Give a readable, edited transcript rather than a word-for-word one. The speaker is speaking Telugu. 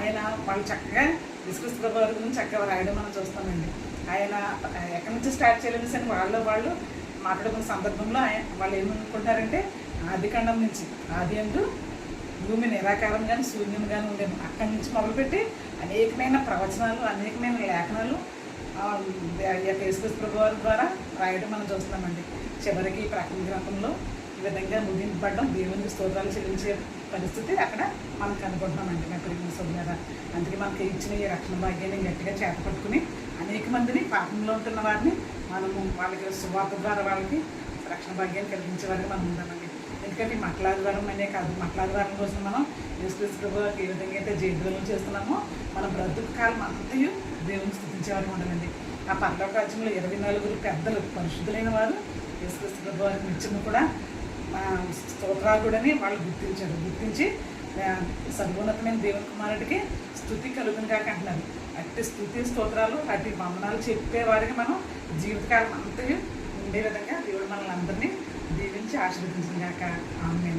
ఆయన వాళ్ళు చక్కగా యేసుక్రీస్తు ప్రభు వారి గురించి చక్కగా రాయడం మనం చూస్తామండి. ఆయన ఎక్కడి నుంచి స్టార్ట్ చేయలేదు అని వాళ్ళు మాట్లాడుకున్న సందర్భంలో వాళ్ళు ఏమనుకుంటారంటే ఆదికాండం నుంచి, ఆది అంటూ భూమి నిరాకారం కానీ శూన్యం కానీ ఉండేది. అక్కడి నుంచి మొదలుపెట్టి అనేకమైన ప్రవచనాలు, అనేకమైన లేఖనాలు యేసుక్రీస్తు ప్రభు వారి ద్వారా రాయడం మనం చూస్తున్నామండి. చివరికి ప్రకటన గ్రంథంలో ఈ విధంగా ముగింపబడడం, దేవునికి స్తోత్రాలు చెల్లించే పరిస్థితి అక్కడ మనం కనుకుంటున్నామండి. నా ప్రియమైన సోదరులారా, అందుకే మనకి ఇచ్చిన ఈ రక్షణ భాగ్యాన్ని గట్టిగా చేతపట్టుకుని అనేక మందిని, పాపంలో ఉంటున్న వారిని మనము వాళ్ళకి సువార్త ద్వారా వాళ్ళకి రక్షణ భాగ్యాన్ని కలిగించే వారికి మనం ఉందామండి. ఎందుకంటే మట్లాదివారం అనే కాదు, మట్లాదివారం కోసం మనం యేసుక్రీస్తు ప్రభు ఏ విధంగా అయితే జయధ్వనులు చేస్తున్నామో మన బ్రతుకు కాలం అంతయు దేవుని స్థుతించేవారికి ఉండాలండి. ఆ పరలోక రాజ్యంలో 24 పెద్దలు, పరిశుద్ధులైన వారు యేసుక్రీస్తు ప్రభు వారి నిత్యము కూడా స్తోత్రాలుడని వాళ్ళు గుర్తించి సర్వోన్నతమైన దేవుని కుమారుడికి స్తుతి కలుగును కాక అంటున్నారు. అట్టి స్తుతి స్తోత్రాలు, అట్టి వందనాలు చెప్పేవారికి మనం జీవితకాలం అంతా ఉండే విధంగా దేవుడు మనల్ని అందరినీ దీవించి ఆశీర్వదించిన కాక ఆమేన్.